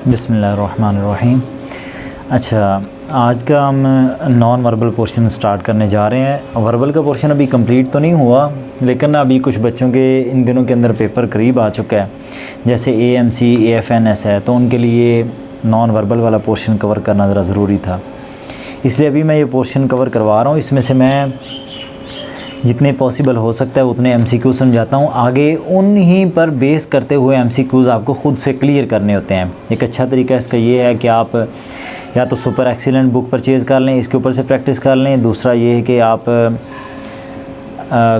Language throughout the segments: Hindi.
बिस्मिल्लाहिर्रहमानिर्रहीम। अच्छा, आज का हम नॉन वर्बल पोर्शन स्टार्ट करने जा रहे हैं। वर्बल का पोर्शन अभी कंप्लीट तो नहीं हुआ, लेकिन अभी कुछ बच्चों के इन दिनों के अंदर पेपर करीब आ चुका है, जैसे AMC AFNS है, तो उनके लिए नॉन वर्बल वाला पोर्शन कवर करना ज़रा ज़रूरी था। इसलिए अभी मैं ये पोर्शन कवर करवा रहा हूँ। इसमें से मैं जितने पॉसिबल हो सकता है उतने MCQ समझाता हूँ। आगे उन्हीं पर बेस करते हुए MCQs आपको ख़ुद से क्लियर करने होते हैं। एक अच्छा तरीका इसका ये है कि आप या तो सुपर एक्सीलेंट बुक परचेज़ कर लें, इसके ऊपर से प्रैक्टिस कर लें। दूसरा ये है कि आप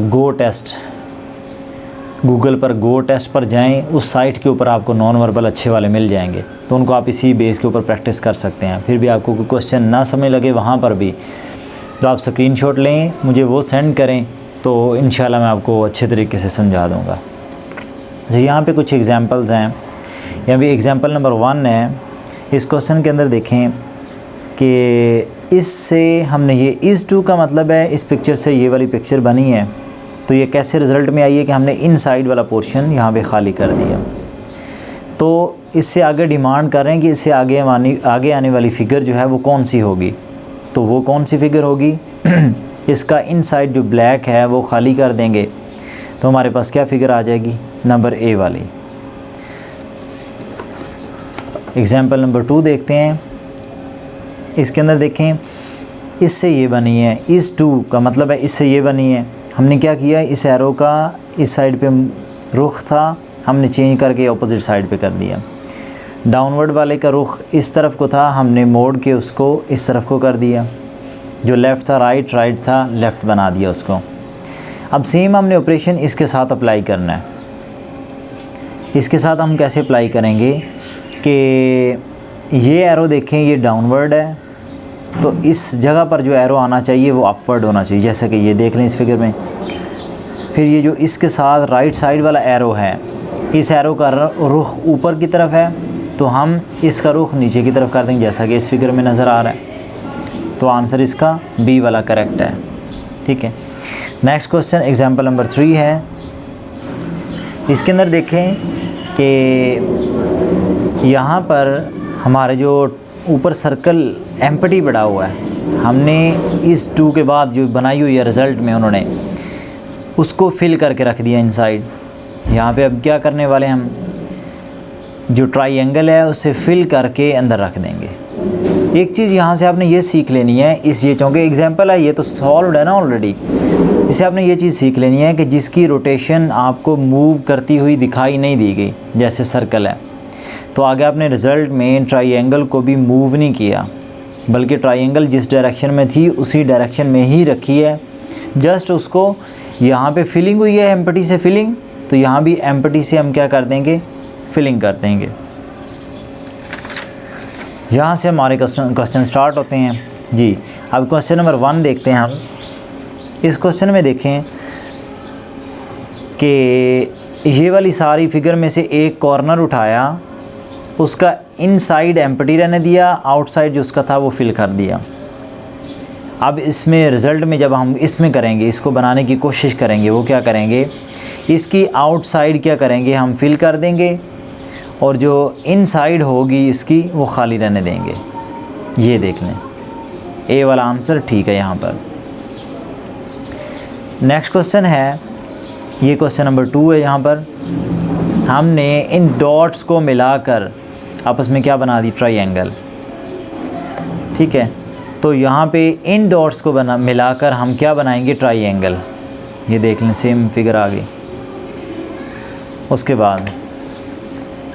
गो टेस्ट, गूगल पर गो टेस्ट पर जाएं, उस साइट के ऊपर आपको नॉन वर्बल अच्छे वाले मिल जाएंगे, तो उनको आप इसी बेस के ऊपर प्रैक्टिस कर सकते हैं। फिर भी आपको कोई क्वेश्चन ना समझ लगे वहाँ पर भी तो आप स्क्रीनशॉट लें, मुझे वो सेंड करें, तो इंशाल्लाह मैं आपको अच्छे तरीके से समझा दूँगा। अच्छा, यहाँ पे कुछ एग्जांपल्स हैं। यहाँ भी एग्जांपल नंबर 1 है। इस क्वेश्चन के अंदर देखें कि इससे हमने ये इस टू का मतलब है इस पिक्चर से ये वाली पिक्चर बनी है, तो ये कैसे रिज़ल्ट में आई है कि हमने इनसाइड वाला पोर्शन यहाँ पे खाली कर दिया। तो इससे आगे डिमांड कर रहे हैं कि इससे आगे आने वाली फ़िगर जो है वो कौन सी होगी। तो वो कौन सी फ़िगर होगी इसका इनसाइड जो ब्लैक है वो खाली कर देंगे, तो हमारे पास क्या फ़िगर आ जाएगी, नंबर A वाली। एग्ज़ाम्पल नंबर 2 देखते हैं। इसके अंदर देखें, इससे ये बनी है, इस 2 का मतलब है इससे ये बनी है। हमने क्या किया, इस एरो का इस साइड पे रुख था, हमने चेंज करके ऑपोजिट साइड पे कर दिया। डाउनवर्ड वाले का रुख इस तरफ को था, हमने मोड़ के उसको इस तरफ को कर दिया। जो लेफ़्ट था राइट, राइट था लेफ़्ट बना दिया उसको। अब सेम हमने ऑपरेशन इसके साथ अप्लाई करना है। इसके साथ हम कैसे अप्लाई करेंगे कि ये एरो देखें, ये डाउनवर्ड है, तो इस जगह पर जो एरो आना चाहिए वो अपवर्ड होना चाहिए, जैसे कि ये देख लें इस फिगर में। फिर ये जो इसके साथ राइट साइड वाला एरो है, इस एरो का रुख ऊपर की तरफ है, तो हम इसका रुख नीचे की तरफ कर देंगे, जैसा कि इस फिगर में नज़र आ रहा है। तो आंसर इसका B वाला करेक्ट है। ठीक है, नेक्स्ट क्वेश्चन एग्जांपल नंबर 3 है। इसके अंदर देखें कि यहाँ पर हमारे जो ऊपर सर्कल एम्प्टी पड़ा हुआ है, हमने इस 2 के बाद जो बनाई हुई है रिज़ल्ट में उन्होंने उसको फिल करके रख दिया इनसाइड। यहाँ पे अब क्या करने वाले हम, जो ट्राइएंगल है उसे फिल करके अंदर रख देंगे। एक चीज़ यहाँ से आपने ये सीख लेनी है, ये चूँकि एग्जांपल है, ये तो सॉल्व है ना ऑलरेडी, इसे आपने ये चीज़ सीख लेनी है कि जिसकी रोटेशन आपको मूव करती हुई दिखाई नहीं दी गई, जैसे सर्कल है, तो आगे आपने रिज़ल्ट में ट्राइएंगल को भी मूव नहीं किया, बल्कि ट्राइएंगल जिस डायरेक्शन में थी उसी डायरेक्शन में ही रखी है। जस्ट उसको यहाँ पे फिलिंग हुई है एम्प्टी से फिलिंग, तो यहाँ भी एम्प्टी से हम क्या कर देंगे, फिलिंग कर देंगे। यहाँ से हमारे क्वेश्चन स्टार्ट होते हैं जी। अब क्वेश्चन नंबर 1 देखते हैं हम। इस क्वेश्चन में देखें कि ये वाली सारी फिगर में से एक कॉर्नर उठाया, उसका इनसाइड एम्प्टी रहने दिया, आउटसाइड जो उसका था वो फिल कर दिया। अब इसमें रिज़ल्ट में जब हम इसमें करेंगे, इसको बनाने की कोशिश करेंगे, वो क्या करेंगे, इसकी आउटसाइड क्या करेंगे, हम फिल कर देंगे, और जो इनसाइड होगी इसकी वो खाली रहने देंगे। ये देख लें, A वाला आंसर ठीक है यहाँ पर। नेक्स्ट क्वेश्चन है, ये क्वेश्चन नंबर 2 है। यहाँ पर हमने इन डॉट्स को मिलाकर आपस में क्या बना दी, ट्राइएंगल। ठीक है, तो यहाँ पे इन डॉट्स को मिलाकर हम क्या बनाएंगे, ट्राइएंगल। ये देख लें, सेम फिगर आ गई। उसके बाद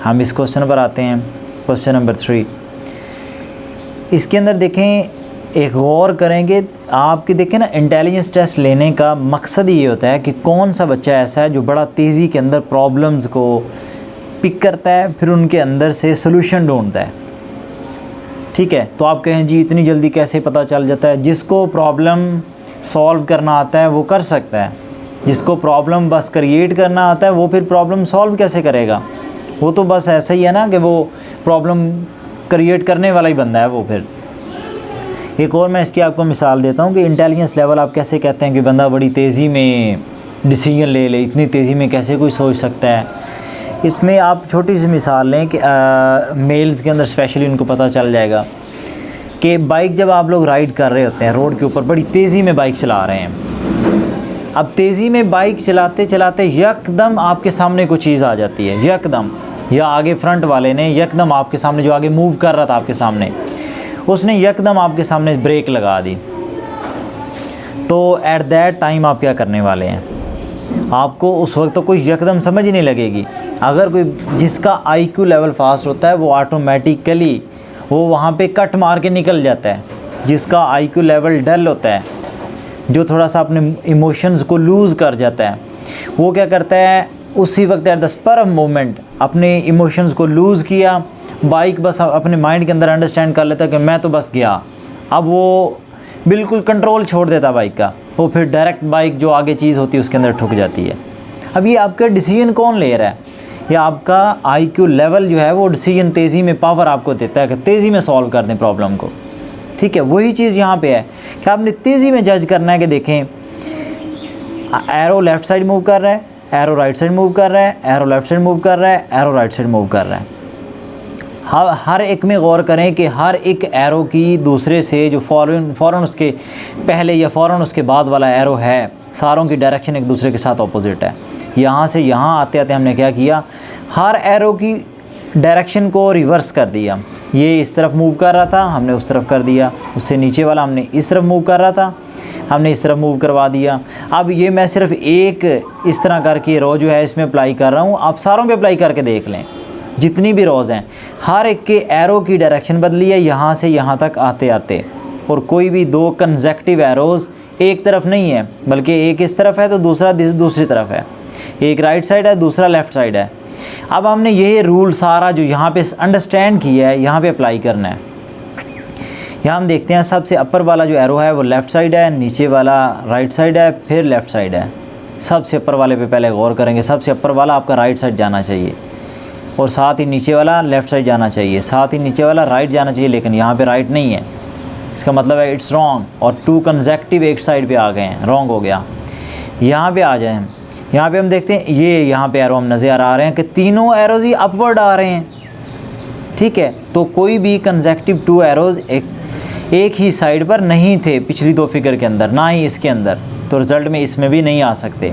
हम इस क्वेश्चन पर आते हैं, क्वेश्चन नंबर 3। इसके अंदर देखें, एक गौर करेंगे, आपके देखें ना, इंटेलिजेंस टेस्ट लेने का मकसद ये होता है कि कौन सा बच्चा ऐसा है जो बड़ा तेज़ी के अंदर प्रॉब्लम्स को पिक करता है, फिर उनके अंदर से सलूशन ढूंढता है। ठीक है, तो आप कहें जी इतनी जल्दी कैसे पता चल जाता है। जिसको प्रॉब्लम सॉल्व करना आता है वो कर सकता है, जिसको प्रॉब्लम बस क्रिएट करना आता है वो फिर प्रॉब्लम सॉल्व कैसे करेगा। वो तो बस ऐसा ही है ना कि वो प्रॉब्लम क्रिएट करने वाला ही बंदा है वो। फिर एक और मैं इसकी आपको मिसाल देता हूँ कि इंटेलिजेंस लेवल आप कैसे कहते हैं कि बंदा बड़ी तेज़ी में डिसीजन ले ले, इतनी तेज़ी में कैसे कोई सोच सकता है, इसमें आप छोटी सी मिसाल लें कि मेल्स के अंदर स्पेशली उनको पता चल जाएगा कि बाइक जब आप लोग राइड कर रहे होते हैं रोड के ऊपर, बड़ी तेज़ी में बाइक चला रहे हैं। अब तेज़ी में बाइक चलाते चलाते यकदम आपके सामने कोई चीज़ आ जाती है, यकदम, या आगे फ्रंट वाले ने यकदम आपके सामने, जो आगे मूव कर रहा था आपके सामने, उसने यकदम आपके सामने ब्रेक लगा दी। तो एट दैट टाइम आप क्या करने वाले हैं? आपको उस वक्त तो कोई यकदम समझ ही नहीं लगेगी। अगर कोई जिसका IQ लेवल फास्ट होता है वो ऑटोमेटिकली वो वहाँ पे कट मार के निकल जाता है। जिसका IQ लेवल डल होता है, जो थोड़ा सा अपने इमोशंस को लूज़ कर जाता है, वो क्या करता है उसी वक्त at the spur of moment अपने इमोशंस को लूज़ किया, बाइक बस अपने माइंड के अंदर अंडरस्टैंड कर लेता है कि मैं तो बस गया। अब वो बिल्कुल कंट्रोल छोड़ देता बाइक का, वो फिर डायरेक्ट बाइक जो आगे चीज़ होती है उसके अंदर ठुक जाती है। अब ये आपका डिसीजन कौन ले रहा है? या आपका IQ लेवल जो है वो डिसीजन तेज़ी में पावर आपको देता है कि तेज़ी में सॉल्व कर दें प्रॉब्लम को। ठीक है, वही चीज़ यहाँ पे है कि आपने तेज़ी में जज करना है कि देखें एरो लेफ़्ट साइड मूव कर रहा है, एरो राइट साइड मूव कर रहा है, एरो लेफ़्ट साइड मूव कर रहा है, एरो राइट साइड मूव कर रहा है। हर एक में गौर करें कि हर एक एरो की दूसरे से जो फ़ौरन उसके पहले या फ़ौरन उसके बाद वाला एरो है, सारों की डायरेक्शन एक दूसरे के साथ ऑपोजिट है। यहाँ से यहाँ आते आते हमने क्या किया, हर एरो की डायरेक्शन को रिवर्स कर दिया। ये इस तरफ मूव कर रहा था, हमने उस तरफ कर दिया। उससे नीचे वाला हमने इस तरफ मूव कर रहा था, हमने इस तरफ मूव करवा दिया। अब ये मैं सिर्फ एक इस तरह करके रो जो है इसमें अप्लाई कर रहा हूँ, आप सारों पे अप्लाई करके देख लें। जितनी भी रोज़ हैं हर एक के एरो की डायरेक्शन बदली है यहाँ से यहाँ तक आते आते, और कोई भी दो कंसेक्टिव एरोज़ एक तरफ नहीं है, बल्कि एक इस तरफ है तो दूसरा दूसरी तरफ है, एक राइट साइड है दूसरा लेफ़्ट साइड है। अब हमने ये रूल सारा जो यहाँ पे अंडरस्टैंड किया है यहाँ पे अप्लाई करना है। यहाँ हम देखते हैं सबसे अपर वाला जो एरो है वो लेफ़्ट साइड है, नीचे वाला राइट साइड है, फिर लेफ़्ट साइड है। सबसे अपर वाले पे पहले गौर करेंगे, सबसे अपर वाला आपका राइट साइड जाना चाहिए और साथ ही नीचे वाला लेफ़्ट साइड जाना चाहिए, साथ ही नीचे वाला राइट जाना चाहिए, लेकिन यहाँ पे राइट नहीं है। इसका मतलब है इट्स रॉन्ग, और टू कंसेक्टिव एक साइड पे आ गए हैं, रॉन्ग हो गया। यहाँ पे आ जाए, यहाँ पे हम देखते हैं ये यहाँ पे एरो हम नज़र आ रहे हैं कि तीनों एरोज़ ही अपवर्ड आ रहे हैं। ठीक है, तो कोई भी कंसेक्टिव टू एरोज़ एक ही साइड पर नहीं थे पिछली दो फिगर के अंदर, ना ही इसके अंदर, तो रिज़ल्ट में इसमें भी नहीं आ सकते।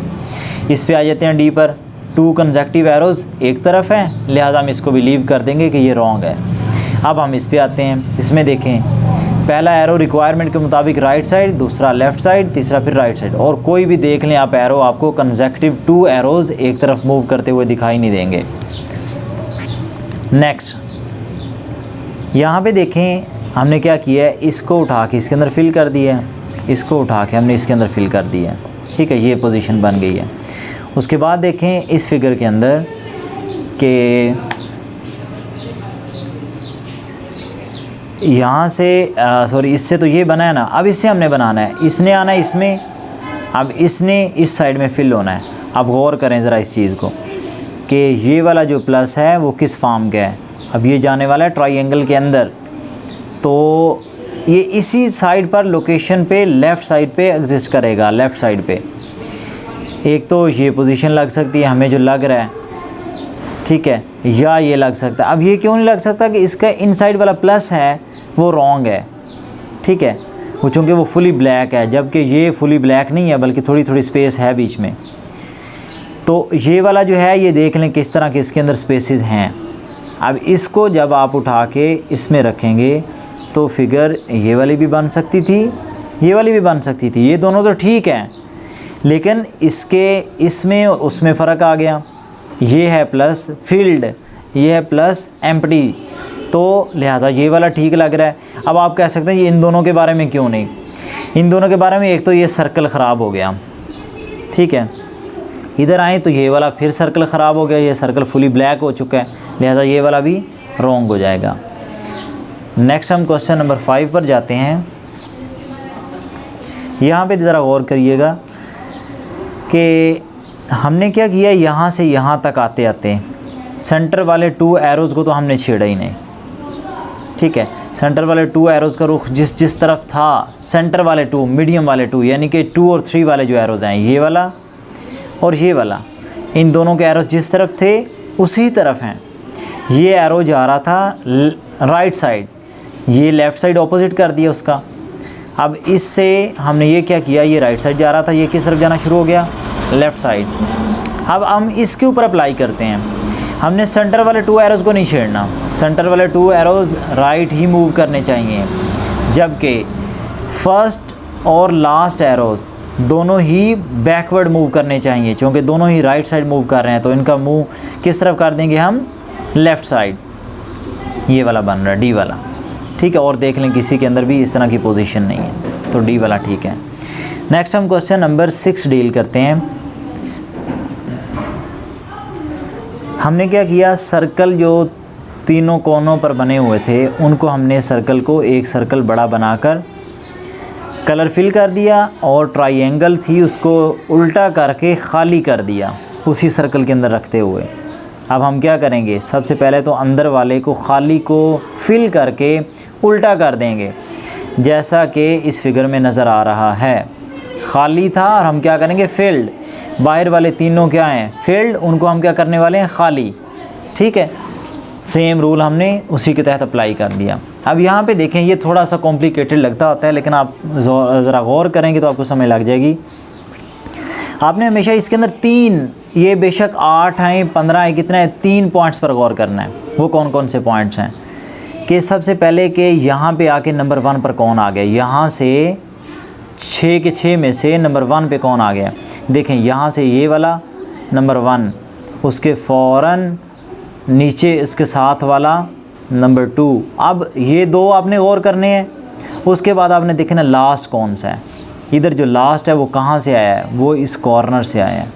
इस पे आ जाते हैं डी पर, टू कंसेक्टिव एरोज़ एक तरफ हैं, लिहाजा हम इसको भी लीव कर देंगे कि ये रॉन्ग है। अब हम इस पे आते हैं, इसमें देखें पहला एरो रिक्वायरमेंट के मुताबिक राइट साइड, दूसरा लेफ़्ट साइड, तीसरा फिर राइट साइड, और कोई भी देख लें आप एरो, आपको कंसेक्टिव टू एरोज़ एक तरफ मूव करते हुए दिखाई नहीं देंगे। नेक्स्ट यहाँ पे देखें हमने क्या किया है, इसको उठा के इसके अंदर फिल कर दिया है, इसको उठा के हमने इसके अंदर फिल कर दिया है। ठीक है, ये पोजीशन बन गई है। उसके बाद देखें इस फिगर के अंदर कि यहाँ से सॉरी इससे तो ये बना है ना, अब इससे हमने बनाना है, इसने आना है इसमें, अब इसने इस साइड में फिल होना है। अब गौर करें ज़रा इस चीज़ को कि ये वाला जो प्लस है वो किस फॉर्म का है। अब ये जाने वाला है ट्रायंगल के अंदर, तो ये इसी साइड पर लोकेशन पे लेफ़्ट साइड पे एग्जिस्ट करेगा। लेफ़्ट साइड पे एक तो ये पोजीशन लग सकती है हमें जो लग रहा है, ठीक है, या ये लग सकता है। अब ये क्यों नहीं लग सकता कि इसका इनसाइड वाला प्लस है वो रॉन्ग है। ठीक है, वो चूँकि वो फुली ब्लैक है, जबकि ये फुली ब्लैक नहीं है बल्कि थोड़ी थोड़ी स्पेस है बीच में। तो ये वाला जो है ये देख लें किस तरह के इसके अंदर स्पेसेस हैं। अब इसको जब आप उठा के इसमें रखेंगे तो फिगर ये वाली भी बन सकती थी, ये वाली भी बन सकती थी, ये दोनों तो ठीक हैं, लेकिन इसके इसमें और उसमें फ़र्क आ गया। ये है प्लस फील्ड, ये है प्लस एम्प्टी, तो लिहाजा ये वाला ठीक लग रहा है। अब आप कह सकते हैं ये इन दोनों के बारे में क्यों नहीं, इन दोनों के बारे में एक तो ये सर्कल ख़राब हो गया। ठीक है, इधर आए तो ये वाला फिर सर्कल ख़राब हो गया, ये सर्कल फुली ब्लैक हो चुका है, लिहाजा ये वाला भी रॉन्ग हो जाएगा। नेक्स्ट हम क्वेश्चन नंबर 5 पर जाते हैं। यहाँ पे ज़रा गौर करिएगा कि हमने क्या किया, यहाँ से यहाँ तक आते आते सेंटर वाले टू एरोज़ को तो हमने छेड़ा ही नहीं। ठीक है, सेंटर वाले टू एरोज़ का रुख जिस तरफ था, सेंटर वाले टू, मीडियम वाले टू, यानी कि 2 और 3 वाले जो एरोज़ हैं, ये वाला और ये वाला, इन दोनों के एरोज़ जिस तरफ थे उसी तरफ हैं। ये एरो जा रहा था राइट साइड, ये लेफ़्ट साइड ऑपोजिट कर दिया उसका। अब इससे हमने ये क्या किया, ये राइट साइड जा रहा था, ये किस तरफ जाना शुरू हो गया, लेफ़्ट साइड। अब हम इसके ऊपर अप्लाई करते हैं। हमने सेंटर वाले 2 एरोज़ को नहीं छेड़ना, सेंटर वाले 2 एरोज़ राइट ही मूव करने चाहिए, जबकि फर्स्ट और लास्ट एरोज़ दोनों ही बैकवर्ड मूव करने चाहिए, क्योंकि दोनों ही राइट साइड मूव कर रहे हैं। तो इनका मूव किस तरफ कर देंगे हम, लेफ़्ट साइड। ये वाला बन रहा है डी वाला, ठीक है। और देख लें किसी के अंदर भी इस तरह की पोजीशन नहीं है, तो डी वाला ठीक है। नेक्स्ट हम क्वेश्चन नंबर 6 डील करते हैं। हमने क्या किया, सर्कल जो तीनों कोनों पर बने हुए थे उनको हमने सर्कल को एक सर्कल बड़ा बनाकर कलर फिल कर दिया, और ट्रायंगल थी उसको उल्टा करके खाली कर दिया उसी सर्कल के अंदर रखते हुए। अब हम क्या करेंगे, सबसे पहले तो अंदर वाले को खाली को फिल करके उल्टा कर देंगे, जैसा कि इस फिगर में नज़र आ रहा है। खाली था और हम क्या करेंगे, फिल्ड। बाहर वाले तीनों क्या हैं, फिल्ड, उनको हम क्या करने वाले हैं, खाली, ठीक है। सेम रूल हमने उसी के तहत अप्लाई कर दिया। अब यहाँ पे देखें, ये थोड़ा सा कॉम्प्लिकेटेड लगता होता है, लेकिन आप ज़रा गौर करेंगे तो आपको समझ लग जाएगी। आपने हमेशा इसके अंदर 3, ये बेशक 8 हैं 15 है, कितना है, 3 पॉइंट्स पर गौर करना है। वो कौन कौन से पॉइंट्स हैं कि सबसे पहले कि यहाँ पे आके नंबर 1 पर कौन आ गया, यहाँ से 6 के 6 में से नंबर 1 पे कौन आ गया। देखें यहाँ से ये वाला नंबर 1, उसके फ़ौरन नीचे इसके साथ वाला नंबर 2। अब ये 2 आपने गौर करने हैं। उसके बाद आपने देखना लास्ट कौन सा है। इधर जो लास्ट है वो कहाँ से आया है, वो इस कॉर्नर से आया है,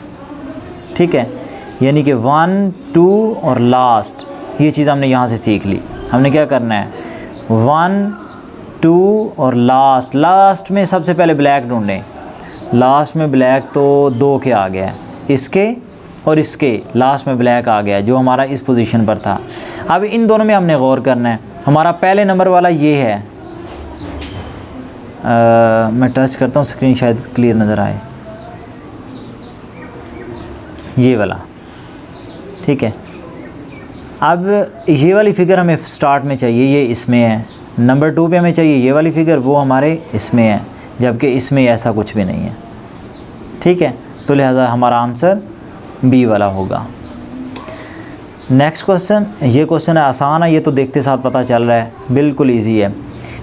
ठीक है। यानी कि 1, 2 और लास्ट, ये चीज़ हमने यहाँ से सीख ली। हमने क्या करना है, 1, 2 और लास्ट। लास्ट में सबसे पहले ब्लैक ढूंढें। लास्ट में ब्लैक तो 2 के आ गया है, इसके और इसके लास्ट में ब्लैक आ गया जो हमारा इस पोजीशन पर था। अब इन दोनों में हमने गौर करना है। हमारा पहले नंबर वाला ये है, मैं टच करता हूँ, स्क्रीन शायद क्लियर नज़र आए, ये वाला, ठीक है। अब ये वाली फ़िगर हमें स्टार्ट में चाहिए, ये इसमें है। नंबर 2 पे हमें चाहिए ये वाली फ़िगर, वो हमारे इसमें है, जबकि इसमें ऐसा कुछ भी नहीं है, ठीक है। तो लिहाजा हमारा आंसर बी वाला होगा। नेक्स्ट क्वेश्चन, ये क्वेश्चन है आसान है, ये तो देखते साथ पता चल रहा है, बिल्कुल इजी है।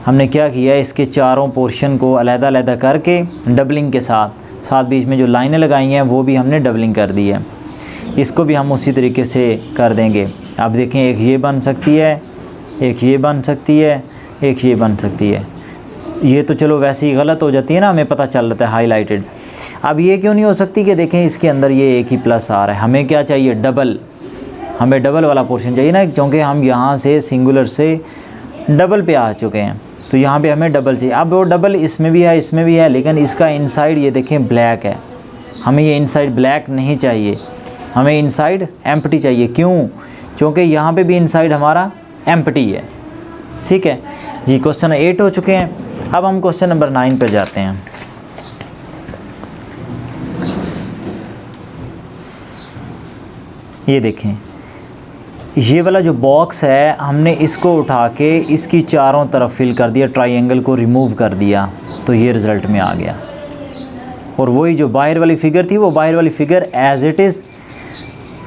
हमने क्या किया, इसके चारों पोर्शन को अलग-अलग करके डबलिंग के साथ बीच में जो लाइनें लगाई हैं वो भी हमने डबलिंग कर दी है। इसको भी हम उसी तरीके से कर देंगे। आप देखें, एक ये बन सकती है, एक ये बन सकती है, एक ये बन सकती है। ये तो चलो वैसे ही गलत हो जाती है ना, हमें पता चल जाता है हाईलाइटेड। अब ये क्यों नहीं हो सकती कि देखें इसके अंदर ये एक ही प्लस आ रहा है, हमें क्या चाहिए, डबल। हमें डबल वाला पोर्शन चाहिए ना, क्योंकि हम यहाँ से सिंगुलर से डबल पे आ चुके हैं, तो यहाँ पे हमें डबल चाहिए। अब वो डबल इसमें भी है, इसमें भी है, लेकिन इसका इनसाइड ये देखें ब्लैक है। हमें ये इनसाइड ब्लैक नहीं चाहिए, हमें इनसाइड एम्प्टी चाहिए। क्यों? क्योंकि यहाँ पे भी इनसाइड हमारा एम्प्टी है, ठीक है जी। क्वेश्चन 8 हो चुके हैं। अब हम क्वेश्चन नंबर 9 पर जाते हैं। ये देखें, ये वाला जो बॉक्स है हमने इसको उठा के इसकी चारों तरफ फिल कर दिया, ट्रायंगल को रिमूव कर दिया, तो ये रिज़ल्ट में आ गया। और वही जो बाहर वाली फ़िगर थी, वो बाहर वाली फ़िगर एज़ इट इज़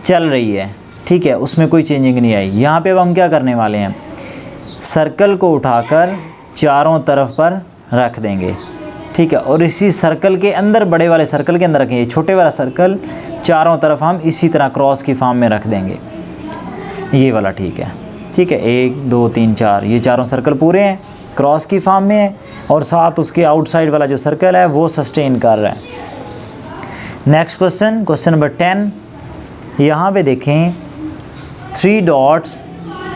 चल रही है, ठीक है, उसमें कोई चेंजिंग नहीं आई। यहाँ पे अब हम क्या करने वाले हैं, सर्कल को उठाकर चारों तरफ पर रख देंगे, ठीक है। और इसी सर्कल के अंदर, बड़े वाले सर्कल के अंदर रखेंगे, छोटे वाला सर्कल चारों तरफ हम इसी तरह क्रॉस की फॉर्म में रख देंगे। ये वाला ठीक है, ठीक है। 1 2 3 4 ये चारों सर्कल पूरे हैं, क्रॉस की फॉर्म में है, और साथ उसके आउटसाइड वाला जो सर्कल है वो सस्टेन कर रहा है। Next question, question number 10। यहाँ पे देखें 3 डॉट्स।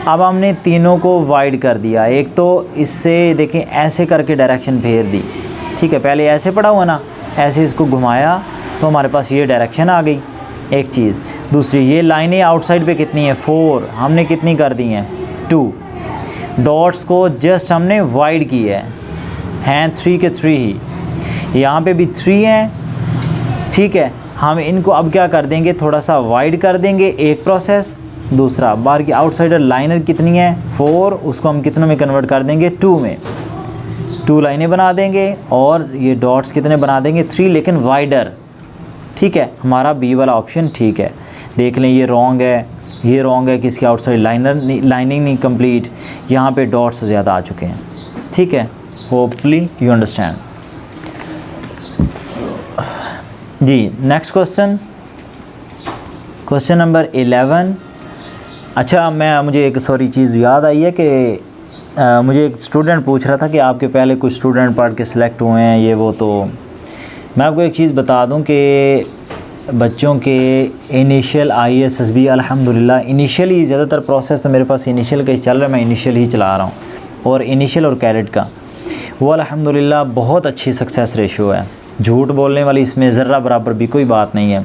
अब हमने तीनों को वाइड कर दिया। एक तो इससे देखें ऐसे करके डायरेक्शन फेर दी, ठीक है। पहले ऐसे पड़ा हुआ ना, ऐसे इसको घुमाया तो हमारे पास ये डायरेक्शन आ गई, एक चीज़। दूसरी, ये लाइनें आउटसाइड पे कितनी है, 4, हमने कितनी कर दी हैं, 2। डॉट्स को जस्ट हमने वाइड की है 3 के 3 ही, यहाँ पे भी 3 हैं, ठीक है। हम इनको अब क्या कर देंगे, थोड़ा सा वाइड कर देंगे, एक प्रोसेस। दूसरा बार की आउटसाइडर लाइनर कितनी है 4, उसको हम कितनों में कन्वर्ट कर देंगे 2 में, 2 लाइनें बना देंगे और ये डॉट्स कितने बना देंगे 3, लेकिन वाइडर। ठीक है, हमारा बी वाला ऑप्शन ठीक है। देख लें ये रॉन्ग है, ये रॉन्ग है कि इसकी आउटसाइड लाइनिंग नहीं कंप्लीट, यहाँ पे डॉट्स ज़्यादा आ चुके हैं। ठीक है, होपफुली यू अंडरस्टैंड। जी नेक्स्ट क्वेश्चन, क्वेश्चन नंबर 11। अच्छा मुझे एक चीज़ याद आई है कि मुझे एक स्टूडेंट पूछ रहा था कि आपके पहले कुछ स्टूडेंट पढ़ के सिलेक्ट हुए हैं ये वो, तो मैं आपको एक चीज़ बता दूं कि बच्चों के इनिशियल IASSB अल्हम्दुलिल्लाह इनिशियली ज़्यादातर प्रोसेस तो मेरे पास इनिशियल का ही चल रहा है, मैं इनिशियल ही चला रहा हूँ, और इनिशियल और कैडेट का वो अल्हम्दुलिल्लाह बहुत अच्छी सक्सेस रेशो है। झूठ बोलने वाली इसमें ज़र्रा बराबर भी कोई बात नहीं है।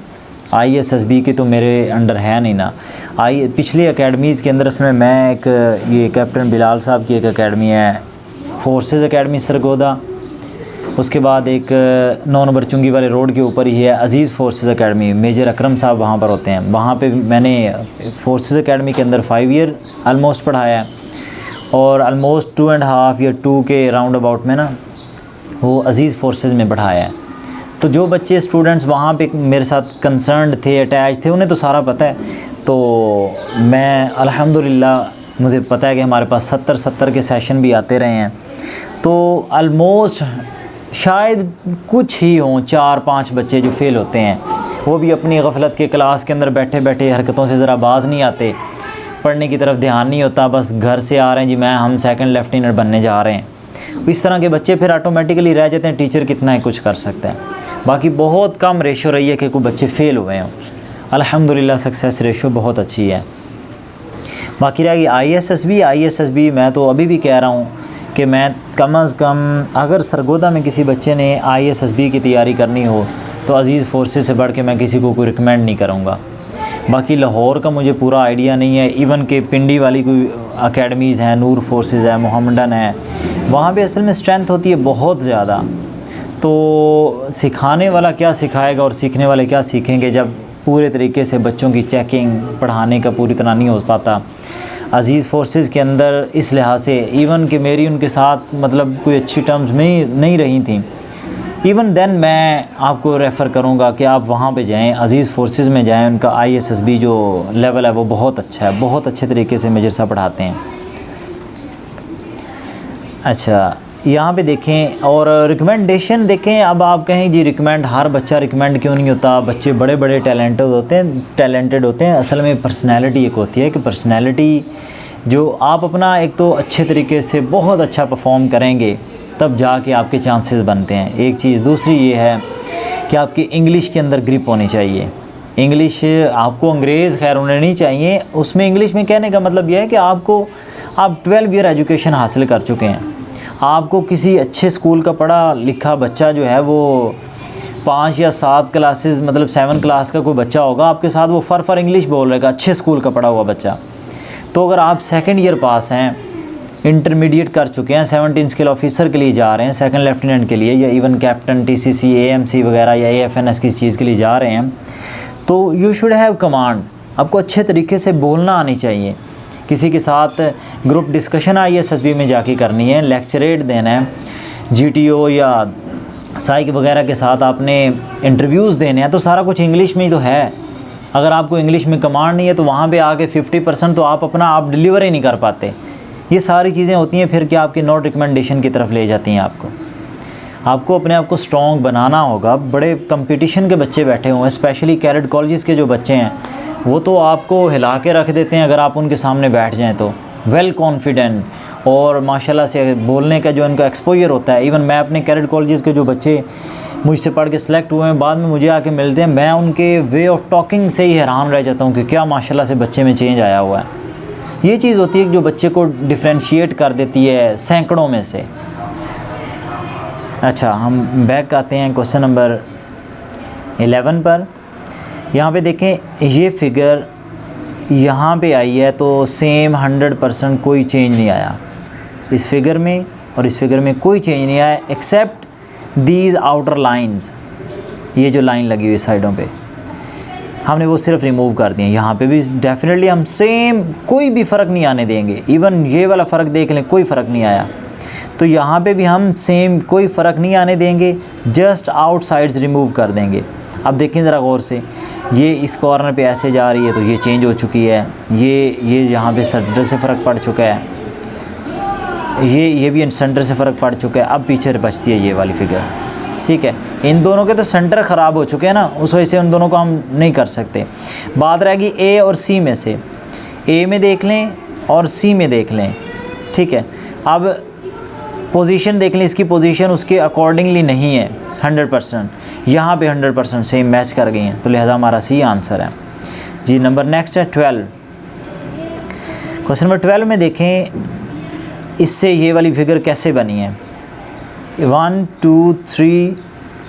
IASSB की तो मेरे अंडर है नहीं ना। पिछली एकेडमीज़ के अंदर इसमें मैं एक ये कैप्टन बिलाल साहब की एक एकेडमी है फोर्सेस एकेडमी सरगोदा, उसके बाद एक 9 नंबर चुंगी वाले रोड के ऊपर ही है अज़ीज़ फोर्सेस एकेडमी, मेजर अकरम साहब वहाँ पर होते हैं। वहाँ पे मैंने फोर्सेस एकेडमी के अंदर 5 ईयर आलमोस्ट पढ़ाया है, और आलमोस्ट 2.5 या 2 के राउंड अबाउट में ना वो अज़ीज़ फोर्सेस में पढ़ाया है। तो जो बच्चे स्टूडेंट्स वहाँ पे मेरे साथ कंसर्न थे, अटैच थे, उन्हें तो सारा पता है। तो मैं अल्हम्दुलिल्लाह मुझे पता है कि हमारे पास 70 के सेशन भी आते रहे हैं, तो आलमोस्ट शायद कुछ ही हों 4-5 बच्चे जो फ़ेल होते हैं, वो भी अपनी गफलत के क्लास के अंदर बैठे बैठे हरकतों से ज़रा बाज नहीं आते, पढ़ने की तरफ ध्यान नहीं होता, बस घर से आ रहे हैं जी हम सेकंड लेफ्टिनेंट बनने जा रहे हैं। इस तरह के बच्चे फिर ऑटोमेटिकली रह जाते हैं, टीचर कितना ही कुछ कर सकता है। बाकी बहुत कम रेशो रही है कि कोई बच्चे फ़ेल हुए हों। अल्हम्दुलिल्लाह सक्सेस रेशो बहुत अच्छी है। बाकी रहेगी IASSB मैं तो अभी भी कह रहा हूँ कि मैं कम अज़ कम अगर सरगोदा में किसी बच्चे ने IASSB की तैयारी करनी हो तो अज़ीज़ फोर्सेस से बढ़ के मैं किसी को कोई रिकमेंड नहीं करूँगा। बाकी लाहौर का मुझे पूरा आइडिया नहीं है, इवन के पिंडी वाली कोई अकेडमीज़ हैं, नूर फोर्सेस है, मोहम्मडन है, वहाँ पे असल में स्ट्रेंथ होती है बहुत ज़्यादा। तो सिखाने वाला क्या सिखाएगा और सीखने वाले क्या सीखेंगे जब पूरे तरीके से बच्चों की चेकिंग पढ़ाने का पूरी तरह नहीं हो पाता। अज़ीज़ फोर्सेस के अंदर इस लिहाज से इवन कि मेरी उनके साथ मतलब कोई अच्छी टर्म्स में नहीं रही थी, इवन देन मैं आपको रेफ़र करूंगा कि आप वहाँ पे जाएं, अज़ीज़ फोर्सेस में जाएं। उनका IASSB जो लेवल है वो बहुत अच्छा है, बहुत अच्छे तरीके से मेजर साहब पढ़ाते हैं। अच्छा यहाँ पे देखें, और रिकमेंडेशन देखें। अब आप कहें जी रिकमेंड, हर बच्चा रिकमेंड क्यों नहीं होता, बच्चे बड़े बड़े टैलेंटेड होते हैं। असल में पर्सनैलिटी एक होती है कि पर्सनैलिटी जो आप अपना एक तो अच्छे तरीके से बहुत अच्छा परफॉर्म करेंगे तब जाके आपके चांसेस बनते हैं। एक चीज़ दूसरी ये है कि आपकी इंग्लिश के अंदर ग्रिप होनी चाहिए। इंग्लिश आपको अंग्रेज़ खैर होने नहीं चाहिए, उसमें इंग्लिश में कहने का मतलब यह है कि आप 12 ईयर एजुकेशन हासिल कर चुके हैं, आपको किसी अच्छे स्कूल का पढ़ा लिखा बच्चा जो है वो 5 या 7 क्लासेस मतलब 7 क्लास का कोई बच्चा होगा आपके साथ, वो फर इंग्लिश बोल रहेगा, अच्छे स्कूल का पढ़ा हुआ बच्चा। तो अगर आप 2nd ईयर पास हैं, इंटरमीडिएट कर चुके हैं, 17 स्किल ऑफिसर के लिए जा रहे हैं, सेकंड लेफ्टिनेंट के लिए, या इवन कैप्टन TCC AMC वगैरह या AFNS किसी चीज़ के लिए जा रहे हैं, तो यू शुड हैव कमांड। आपको अच्छे तरीके से बोलना आनी चाहिए। किसी के साथ ग्रुप डिस्कशन IASSB में जाके करनी है, लेक्चरेट देना है, GTO या साइक वगैरह के साथ आपने इंटरव्यूज़ देने हैं, तो सारा कुछ इंग्लिश में ही तो है। अगर आपको इंग्लिश में कमांड नहीं है तो वहाँ पे आके 50% तो आप डिलीवर ही नहीं कर पाते। ये सारी चीज़ें होती हैं फिर कि आपकी नॉट रिकमेंडेशन की तरफ ले जाती हैं। आपको अपने आप को स्ट्रॉन्ग बनाना होगा। बड़े कंपटीशन के बच्चे बैठे हुए हैं, स्पेशली कैडेट कॉलेजेस के जो बच्चे हैं वो तो आपको हिला के रख देते हैं अगर आप उनके सामने बैठ जाएं तो। वेल कॉन्फिडेंट और माशाल्लाह से बोलने का जो इनका एक्सपोजर होता है। इवन मैं अपने कैडेट कॉलेजेस के जो बच्चे मुझसे पढ़ के सिलेक्ट हुए हैं, बाद में मुझे आके मिलते हैं, मैं उनके वे ऑफ टॉकिंग से ही हैरान रह जाता हूँ कि क्या माशाल्लाह से बच्चे में चेंज आया हुआ है। ये चीज़ होती है कि जो बच्चे को डिफ्रेंशिएट कर देती है सैकड़ों में से। अच्छा, हम बैक आते हैं क्वेश्चन नंबर 11 पर। यहाँ पे देखें, ये फिगर यहाँ पे आई है तो सेम 100% कोई चेंज नहीं आया इस फिगर में, और इस फिगर में कोई चेंज नहीं आया एक्सेप्ट दीज आउटर लाइंस। ये जो लाइन लगी हुई साइडों पे, हमने वो सिर्फ रिमूव कर दिए। यहाँ पे भी डेफिनेटली हम सेम कोई भी फ़र्क नहीं आने देंगे, इवन ये वाला फ़र्क देख लें कोई फ़र्क नहीं आया, तो यहाँ पे भी हम सेम कोई फ़र्क नहीं आने देंगे, जस्ट आउटसाइड्स रिमूव कर देंगे। अब देखें ज़रा गौर से, ये इस कॉर्नर पे ऐसे जा रही है तो ये चेंज हो चुकी है, ये यहाँ पे सेंटर से फ़र्क पड़ चुका है, ये भी सेंटर से फ़र्क पड़ चुका है। अब पीछे बचती है ये वाली फिगर, ठीक है। इन दोनों के तो सेंटर ख़राब हो चुके हैं ना, उस वजह से उन दोनों को हम नहीं कर सकते। बात रहेगी ए और सी में से, ए में देख लें और सी में देख लें, ठीक है। अब पोजीशन देख लें, इसकी पोजीशन उसके अकॉर्डिंगली नहीं है 100%, यहाँ पे 100% सेम मैच कर गई हैं, तो लिहाजा हमारा सी आंसर है जी। नंबर नेक्स्ट है 12। क्वेश्चन नंबर 12 में देखें, इससे ये वाली फिगर कैसे बनी है। 1 2 3,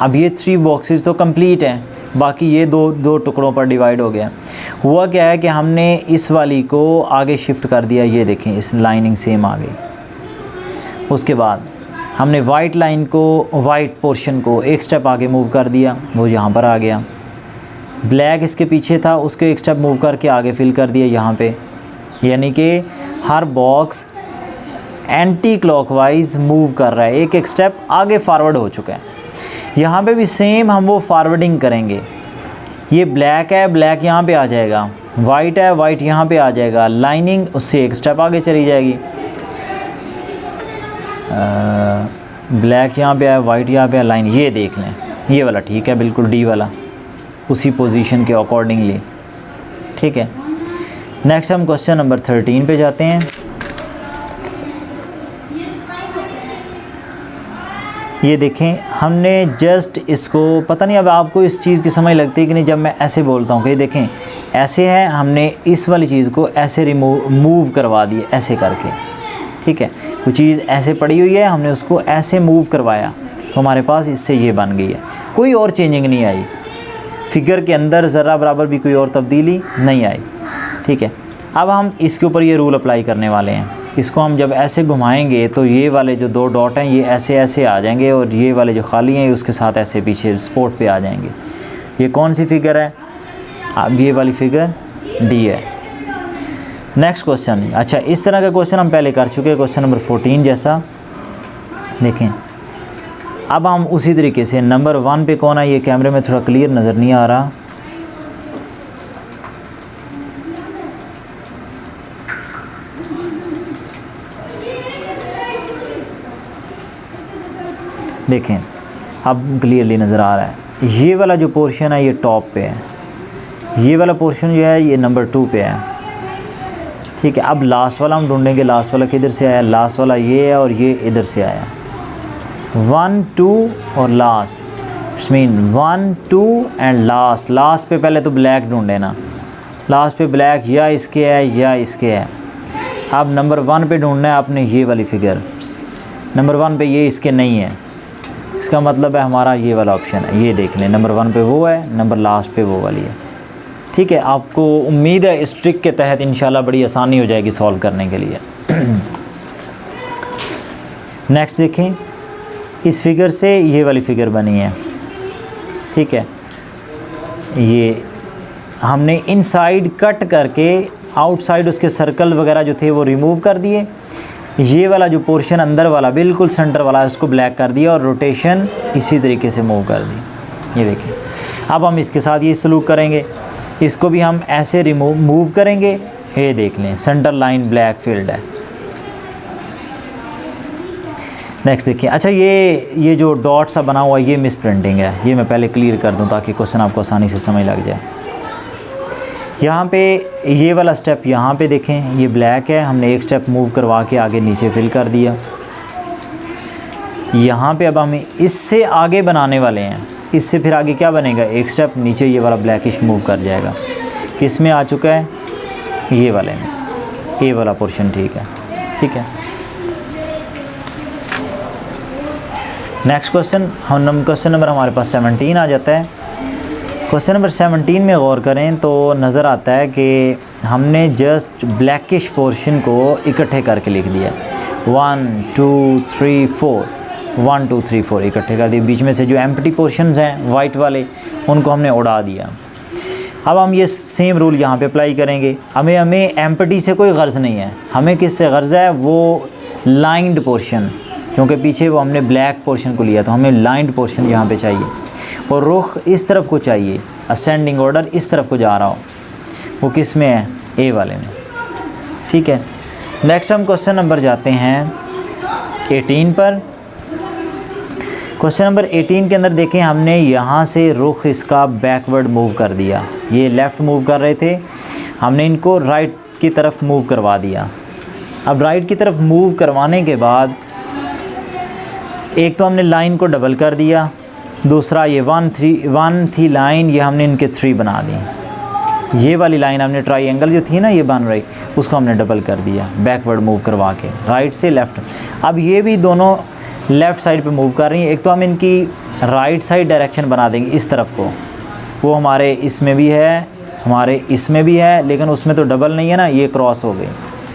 अब ये 3 बॉक्सेस तो कंप्लीट हैं, बाकी ये दो टुकड़ों पर डिवाइड हो गया। हुआ क्या है कि हमने इस वाली को आगे शिफ्ट कर दिया, ये देखें इस लाइनिंग सेम आ गई। उसके बाद हमने वाइट लाइन को, वाइट पोर्शन को एक स्टेप आगे मूव कर दिया, वो यहाँ पर आ गया। ब्लैक इसके पीछे था, उसको एक स्टेप मूव करके आगे फिल कर दिया यहाँ पे, यानी कि हर बॉक्स एंटी क्लॉकवाइज मूव कर रहा है, एक एक स्टेप आगे फॉरवर्ड हो चुका है। यहाँ पे भी सेम हम वो फॉरवर्डिंग करेंगे। ये ब्लैक है, ब्लैक यहाँ पे आ जाएगा, वाइट है, वाइट यहाँ पे आ जाएगा, लाइनिंग उससे एक स्टेप आगे चली जाएगी। ब्लैक यहाँ पे है, वाइट यहाँ पे है, लाइन ये देख लें, ये वाला ठीक है, बिल्कुल डी वाला उसी पोजीशन के अकॉर्डिंगली, ठीक है। नेक्स्ट हम क्वेश्चन नंबर 13 पे जाते हैं। ये देखें, हमने जस्ट इसको, पता नहीं अब आपको इस चीज़ की समझ लगती है कि नहीं जब मैं ऐसे बोलता हूँ कि देखें ऐसे है, हमने इस वाली चीज़ को ऐसे मूव करवा दिए ऐसे करके, ठीक है। कोई चीज़ ऐसे पड़ी हुई है, हमने उसको ऐसे मूव करवाया तो हमारे पास इससे ये बन गई है, कोई और चेंजिंग नहीं आई, फिगर के अंदर ज़रा बराबर भी कोई और तब्दीली नहीं आई, ठीक है। अब हम इसके ऊपर ये रूल अप्लाई करने वाले हैं। इसको हम जब ऐसे घुमाएंगे तो ये वाले जो 2 डॉट हैं ये ऐसे ऐसे आ जाएंगे, और ये वाले जो खाली हैं उसके साथ ऐसे पीछे स्पॉट पे आ जाएंगे। ये कौन सी फिगर है? अब ये वाली फिगर डी है। नेक्स्ट क्वेश्चन, अच्छा इस तरह का क्वेश्चन हम पहले कर चुके हैं, क्वेश्चन नंबर 14 जैसा। देखें अब हम उसी तरीके से नंबर 1 पे कौन है, ये कैमरे में थोड़ा क्लियर नज़र नहीं आ रहा, देखें अब क्लियरली नज़र आ रहा है। ये वाला जो पोर्शन है ये टॉप पे है, ये वाला पोर्शन जो है ये नंबर 2 पे है, ठीक है। अब लास्ट वाला हम ढूंढेंगे, लास्ट वाला किधर से आया, लास्ट वाला ये है और ये इधर से आया, 1 2 और last, it's mean 1 2 and last. Last पे पहले तो ब्लैक ढूंढे ना, लास्ट पे ब्लैक या इसके है या इसके है। अब नंबर 1 पे ढूंढना है आपने ये वाली फिगर, नंबर 1 पे ये इसके नहीं है, इसका मतलब है हमारा ये वाला ऑप्शन है, ये देख लें नंबर 1 पे वो है, नंबर लास्ट पे वो वाली है, ठीक है। आपको उम्मीद है इस ट्रिक के तहत इंशाल्लाह बड़ी आसानी हो जाएगी सॉल्व करने के लिए। नेक्स्ट देखें, इस फिगर से ये वाली फिगर बनी है, ठीक है। ये हमने इनसाइड कट करके आउटसाइड उसके सर्कल वगैरह जो थे वो रिमूव कर दिए। ये वाला जो पोर्शन अंदर वाला बिल्कुल सेंटर वाला है उसको ब्लैक कर दिया और रोटेशन इसी तरीके से मूव कर दी। ये देखिए, अब हम इसके साथ ये सलूक करेंगे, इसको भी हम ऐसे मूव करेंगे। ये देख लें सेंटर लाइन ब्लैक फील्ड है। नेक्स्ट देखिए, अच्छा ये जो डॉट सा बना हुआ है ये मिस प्रिंटिंग है, ये मैं पहले क्लियर कर दूं ताकि क्वेश्चन आपको आसानी से समझ लग जाए। यहाँ पे ये वाला स्टेप यहाँ पे देखें ये ब्लैक है, हमने एक स्टेप मूव करवा के आगे नीचे फिल कर दिया। यहाँ पे अब हम इससे आगे बनाने वाले हैं, इससे फिर आगे क्या बनेगा, एक स्टेप नीचे ये वाला ब्लैकिश मूव कर जाएगा। किस में आ चुका है, ये वाले में, ये वाला पोर्शन, ठीक है, ठीक है। नेक्स्ट क्वेश्चन, क्वेश्चन नंबर हमारे पास 17 आ जाता है। क्वेश्चन नंबर 17 में गौर करें तो नज़र आता है कि हमने जस्ट ब्लैकिश पोर्शन को इकट्ठे करके लिख दिया, 1 2 3 4, 1 2 3 4 इकट्ठे कर दिए। बीच में से जो एम्प्टी पोर्शंस हैं वाइट वाले उनको हमने उड़ा दिया। अब हम ये सेम रूल यहाँ पे अप्लाई करेंगे। हमें एम्प्टी से कोई गर्ज़ नहीं है, हमें किससे गर्ज़ है, वो लाइंड पोर्शन, क्योंकि पीछे वो हमने ब्लैक पोर्शन को लिया, तो हमें लाइंड पोर्शन यहाँ पे चाहिए और रुख इस तरफ को चाहिए, असेंडिंग ऑर्डर इस तरफ को जा रहा हो। वो किस में है, ए वाले में। ठीक है, नेक्स्ट हम क्वेश्चन नंबर जाते हैं 18 पर। क्वेश्चन नंबर 18 के अंदर देखें, हमने यहाँ से रुख इसका बैकवर्ड मूव कर दिया। ये लेफ़्ट मूव कर रहे थे, हमने इनको राइट की तरफ मूव करवा दिया। अब राइट की तरफ मूव करवाने के बाद एक तो हमने लाइन को डबल कर दिया, दूसरा ये 1 थी लाइन, ये हमने इनके 3 बना दी। ये वाली लाइन हमने ट्राइंगल जो थी ना ये बन रही, उसको हमने डबल कर दिया बैकवर्ड मूव करवा के, राइट से लेफ़्ट। अब ये भी दोनों लेफ़्ट साइड पे मूव कर रही हैं। एक तो हम इनकी राइट साइड डायरेक्शन बना देंगे इस तरफ को, वो हमारे इसमें भी है, हमारे इसमें भी है, लेकिन उसमें तो डबल नहीं है ना, ये क्रॉस हो गई,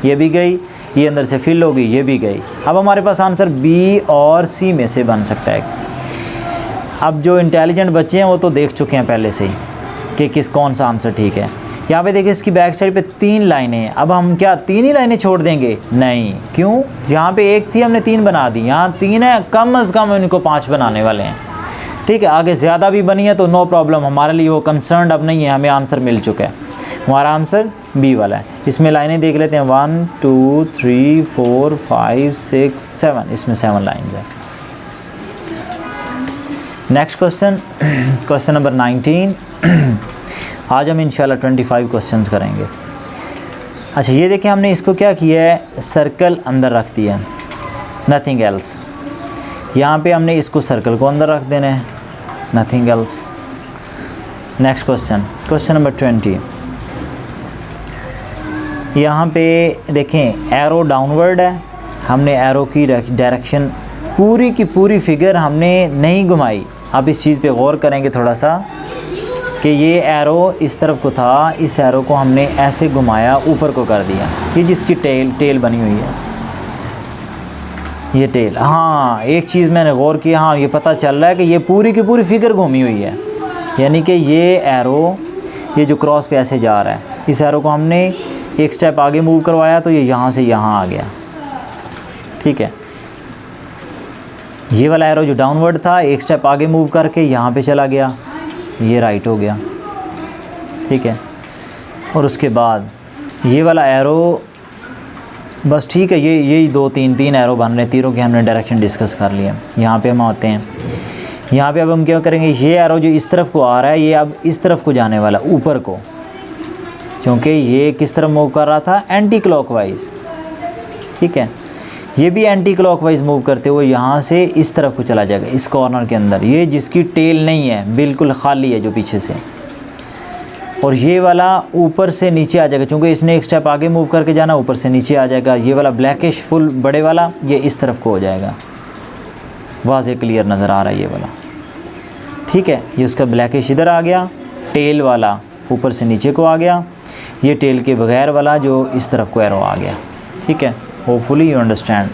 ये भी गई, ये अंदर से फिल हो गई, ये भी गई। अब हमारे पास आंसर बी और सी में से बन सकता है। अब जो इंटेलिजेंट बच्चे हैं वो तो देख चुके हैं पहले से ही कि कौन सा आंसर ठीक है। यहाँ पे देखिए इसकी बैक साइड पे 3 लाइनें हैं। अब हम क्या 3 ही लाइनें छोड़ देंगे? नहीं, क्यों? यहाँ पे 1 थी, हमने 3 बना दी, यहाँ 3 है, कम से कम इनको 5 बनाने वाले हैं। ठीक है, आगे ज़्यादा भी बनी है तो नो प्रॉब्लम, हमारे लिए वो कंसर्न अब नहीं है, हमें आंसर मिल चुका है। हमारा आंसर बी वाला है। इसमें लाइनें देख लेते हैं, 1 2 3 4 5 6 7, इसमें 7 लाइन्स है। Next question, question number 19। आज हम इंशाल्लाह 25 क्वेश्चंस करेंगे। अच्छा, ये देखिए हमने इसको क्या किया है, सर्कल अंदर रख दिया है, नथिंग एल्स। यहाँ पे हमने इसको सर्कल को अंदर रख देना है, nothing else. Next question, question number 20। यहाँ पे देखें एरो डाउनवर्ड है, हमने एरो की डायरेक्शन पूरी की पूरी फिगर हमने नहीं घुमाई। आप इस चीज़ पे गौर करेंगे थोड़ा सा कि ये एरो इस तरफ को था, इस एरो को हमने ऐसे घुमाया, ऊपर को कर दिया। ये जिसकी टेल बनी हुई है, ये टेल। हाँ, एक चीज़ मैंने गौर किया, हाँ ये पता चल रहा है कि ये पूरी की पूरी फिगर घूमी हुई है, यानी कि ये एरो, ये जो क्रॉस पे ऐसे जा रहा है, इस एरो को हमने एक स्टेप आगे मूव करवाया तो ये यहाँ से यहाँ आ गया। ठीक है, ये वाला एरो जो डाउनवर्ड था, एक स्टेप आगे मूव करके यहाँ पे चला गया, ये राइट हो गया। ठीक है, और उसके बाद ये वाला एरो बस, ठीक है, ये 2-3 एरो बन रहे हैं, तीनों की हमने डायरेक्शन डिस्कस कर लिया। यहाँ पे हम आते हैं, यहाँ पे अब हम क्या करेंगे, ये एरो जो इस तरफ को आ रहा है, ये अब इस तरफ को जाने वाला, ऊपर को, क्योंकि ये किस तरफ मूव कर रहा था, एंटी क्लॉकवाइज। ठीक है, ये भी एंटी क्लॉकवाइज मूव करते हुए यहाँ से इस तरफ को चला जाएगा, इस कॉर्नर के अंदर, ये जिसकी टेल नहीं है, बिल्कुल खाली है जो पीछे से। और ये वाला ऊपर से नीचे आ जाएगा, क्योंकि इसने एक स्टेप आगे मूव करके जाना, ऊपर से नीचे आ जाएगा। ये वाला ब्लैकिश फुल बड़े वाला, ये इस तरफ को हो जाएगा, वाज़े क्लियर नज़र आ रहा है ये वाला। ठीक है, ये उसका ब्लैकिश इधर आ गया, टेल वाला ऊपर से नीचे को आ गया, ये टेल के बगैर वाला जो इस तरफ को एरो आ गया। ठीक है, hopefully you understand.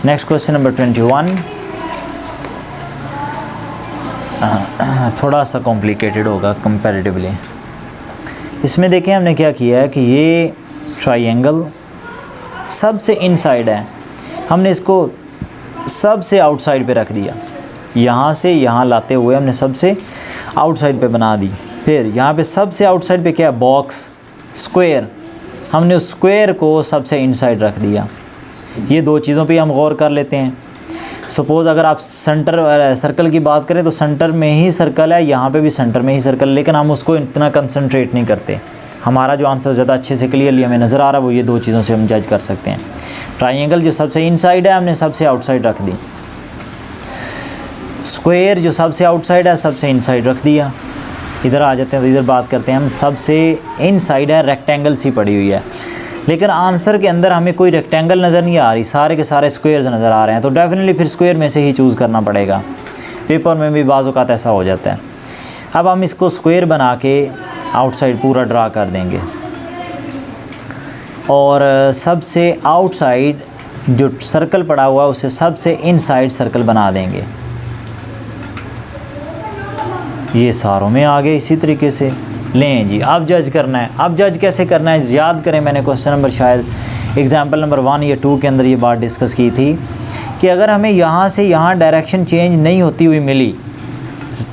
Next question number 21, थोड़ा सा कॉम्प्लिकेटेड होगा कंपैरेटिवली। इसमें देखें हमने क्या किया है कि ये ट्राइंगल सबसे इनसाइड है, हमने इसको सबसे आउटसाइड पे रख दिया, यहाँ से यहाँ लाते हुए हमने सबसे आउटसाइड पे बना दी। फिर यहाँ पे सबसे आउटसाइड पे क्या, बॉक्स, स्क्वायर, हमने उस स्क्वायर को सबसे इनसाइड रख दिया। ये 2 चीज़ों पे हम गौर कर लेते हैं। सपोज़ अगर आप सर्कल की बात करें तो सेंटर में ही सर्कल है, यहाँ पे भी सेंटर में ही सर्कल, लेकिन हम उसको इतना कंसंट्रेट नहीं करते। हमारा जो आंसर ज़्यादा अच्छे से क्लियरली हमें नज़र आ रहा है वो ये 2 चीज़ों से हम जज कर सकते हैं। ट्राइंगल जो सबसे इनसाइड है हमने सबसे आउटसाइड रख दी, स्क्वायर जो सबसे आउटसाइड है सबसे इनसाइड रख दिया। इधर आ जाते हैं तो इधर बात करते हैं हम, सबसे इनसाइड है, रेक्टेंगल सी पड़ी हुई है, लेकिन आंसर के अंदर हमें कोई रेक्टेंगल नज़र नहीं आ रही, सारे के सारे स्क्वायर्स नज़र आ रहे हैं, तो डेफिनेटली फिर स्क्वायर में से ही चूज़ करना पड़ेगा। पेपर में भी बाज़ औक़ात ऐसा हो जाता है। अब हम इसको स्क्वायर बना के आउटसाइड पूरा ड्रा कर देंगे और सबसे आउटसाइड जो सर्कल पड़ा हुआ है उसे सबसे इनसाइड सर्कल बना देंगे। ये सारों में आ गए इसी तरीके से, लें जी, अब जज करना है। अब जज कैसे करना है, याद करें मैंने क्वेश्चन नंबर शायद एग्जाम्पल नंबर 1 या 2 के अंदर ये बात डिस्कस की थी कि अगर हमें यहाँ से यहाँ डायरेक्शन चेंज नहीं होती हुई मिली,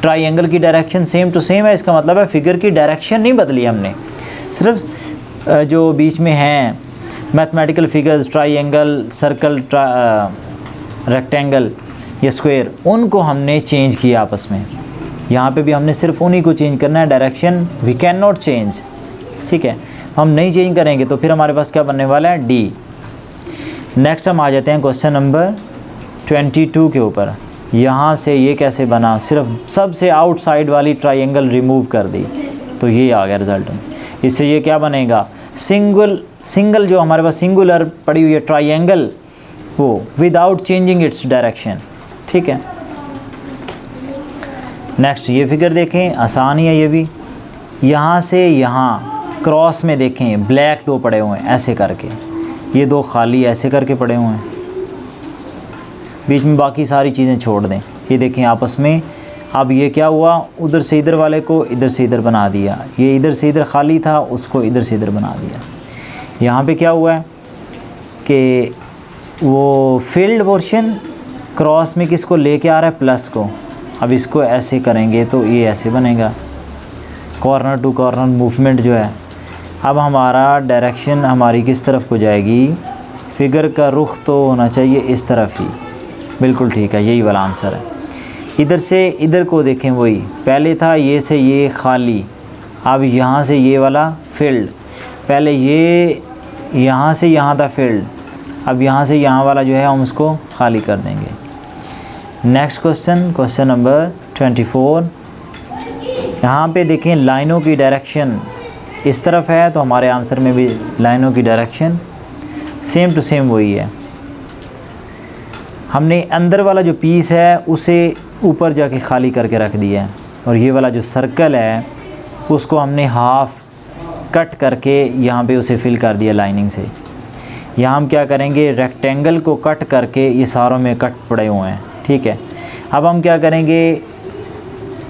ट्राइंगल की डायरेक्शन सेम टू सेम है, इसका मतलब है फिगर की डायरेक्शन नहीं बदली हमने, सिर्फ जो बीच में हैं mathematical figures triangle, circle, rectangle या स्क्वायर, उनको हमने चेंज किया आपस में। यहाँ पे भी हमने सिर्फ उन्हीं को चेंज करना है, direction we can not change, ठीक है। हम नहीं चेंज करेंगे तो फिर हमारे पास क्या बनने वाला है, डी। नेक्स्ट हम आ जाते हैं क्वेश्चन नंबर 22 के ऊपर। यहाँ से ये कैसे बना, सिर्फ सबसे आउटसाइड वाली ट्राइंगल रिमूव कर दी तो ये आ गया रिजल्ट में। इससे ये क्या बनेगा, सिंगल जो हमारे पास सिंगुलर पड़ी हुई है ट्राइंगल, वो विदाउट चेंजिंग इट्स डायरेक्शन, ठीक है। नेक्स्ट ये फिगर देखें, आसान ही है ये भी। यहाँ से यहाँ क्रॉस में देखें ब्लैक 2 पड़े हुए हैं ऐसे करके, ये 2 खाली ऐसे करके पड़े हुए हैं, बीच में बाकी सारी चीज़ें छोड़ दें। ये देखें आपस में, अब ये क्या हुआ, उधर से इधर वाले को इधर से इधर बना दिया, ये इधर से इधर खाली था उसको इधर से इधर बना दिया। यहाँ पे क्या हुआ है कि वो फील्ड पोर्शन क्रॉस में किसको लेके आ रहा है, प्लस को। अब इसको ऐसे करेंगे तो ये ऐसे बनेगा, कॉर्नर टू कॉर्नर मूवमेंट जो है। अब हमारा डायरेक्शन हमारी किस तरफ को जाएगी, फिगर का रुख तो होना चाहिए इस तरफ ही, बिल्कुल ठीक है, यही वाला आंसर है। इधर से इधर को देखें, वही पहले था ये से ये खाली, अब यहाँ से ये वाला फील्ड, पहले ये यहाँ से यहाँ था फील्ड, अब यहाँ से यहाँ वाला जो है हम उसको खाली कर देंगे। Next question, question number 24। यहाँ पे देखें लाइनों की डायरेक्शन इस तरफ है तो हमारे आंसर में भी लाइनों की डायरेक्शन सेम टू सेम वही है। हमने अंदर वाला जो पीस है उसे ऊपर जाके खाली करके रख दिया है, और ये वाला जो सर्कल है उसको हमने हाफ कट करके यहाँ पे उसे फिल कर दिया लाइनिंग से। यहाँ हम क्या करेंगे, रेक्टेंगल को कट करके, ये सारों में कट पड़े हुए हैं, ठीक है। अब हम क्या करेंगे,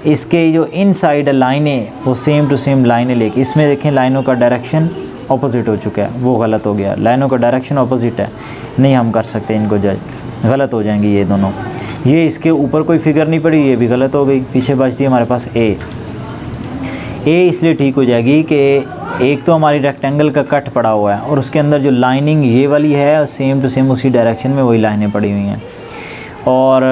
इसके जो इनसाइड लाइनें वो सेम टू सेम लाइनें लेके, इसमें देखें लाइनों का डायरेक्शन ऑपोजिट हो चुका है, वो गलत हो गया, लाइनों का डायरेक्शन ऑपोजिट है, नहीं हम कर सकते इनको जज, गलत हो जाएंगे ये दोनों। ये इसके ऊपर कोई फिगर नहीं पड़ी, ये भी गलत हो गई, पीछे बचती है हमारे पास ए इसलिए ठीक हो जाएगी कि एक तो हमारी रेक्टेंगल का कट पड़ा हुआ है और उसके अंदर जो लाइनिंग ये वाली है सेम टू सेम उसी डायरेक्शन में वही लाइनें पड़ी हुई हैं, और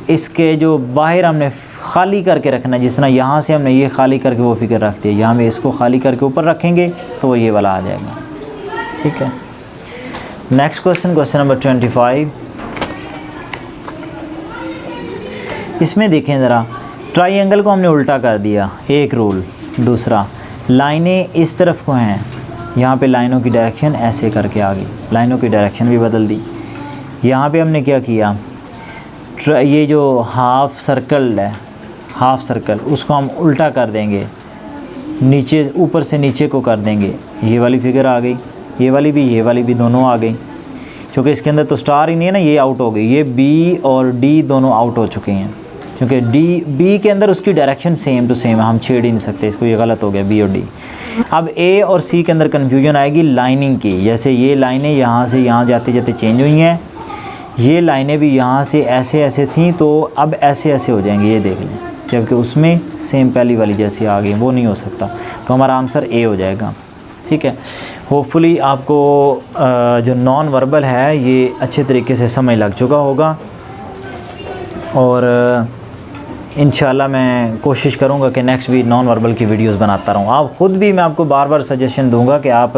इसके जो बाहर हमने खाली करके रखना है, जिस तरह यहाँ से हमने ये खाली करके वो फिगर रखती है, यहाँ में इसको खाली करके ऊपर रखेंगे तो वो ये वाला आ जाएगा, ठीक है। Next question, question number 25। इसमें देखें ज़रा, ट्राइंगल को हमने उल्टा कर दिया, एक रूल। दूसरा, लाइनें इस तरफ को हैं, यहाँ पे लाइनों की डायरेक्शन ऐसे करके आ गई, लाइनों की डायरेक्शन भी बदल दी। यहाँ पे हमने क्या किया, ये जो हाफ सर्कल है, हाफ सर्कल उसको हम उल्टा कर देंगे, नीचे ऊपर से नीचे को कर देंगे, ये वाली फिगर आ गई, ये वाली भी दोनों आ गई। क्योंकि इसके अंदर तो स्टार ही नहीं है ना, ये आउट हो गई, ये बी और डी दोनों आउट हो चुके हैं, क्योंकि बी के अंदर उसकी डायरेक्शन सेम टू सेम है, हम छेड़ ही नहीं सकते इसको, ये गलत हो गया बी और डी। अब ए और सी के अंदर कन्फ्यूजन आएगी लाइनिंग की, जैसे ये लाइनें यहाँ से यहाँ जाते जाते चेंज हुई हैं, ये लाइनें भी यहाँ से ऐसे ऐसे थी तो अब ऐसे ऐसे हो जाएंगी, ये देख लें, जबकि उसमें सेम पहली वाली जैसी आ गई, वो नहीं हो सकता, तो हमारा आंसर ए हो जाएगा, ठीक है। होपफुली आपको जो नॉन वर्बल है ये अच्छे तरीके से समझ लग चुका होगा, और इंशाल्लाह मैं कोशिश करूँगा कि नेक्स्ट भी नॉन वर्बल की वीडियोस बनाता रहूँ। आप ख़ुद भी, मैं आपको बार बार सजेशन दूंगा कि आप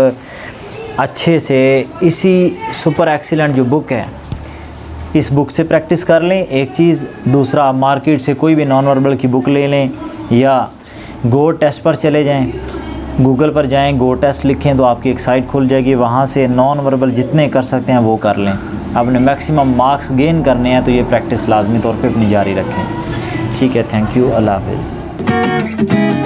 अच्छे से इसी सुपर एक्सीलेंट जो बुक है इस बुक से प्रैक्टिस कर लें, एक चीज़। दूसरा, मार्केट से कोई भी नॉन वर्बल की बुक ले लें, या गो टेस्ट पर चले जाएं, गूगल पर जाएं, गो टेस्ट लिखें तो आपकी एक साइट खुल जाएगी, वहाँ से नॉन वर्बल जितने कर सकते हैं वो कर लें। आपने मैक्सिमम मार्क्स गेन करने हैं तो ये प्रैक्टिस लाजमी तौर पे अपनी जारी रखें, ठीक है। थैंक यू, अल्लाह हाफ़िज़।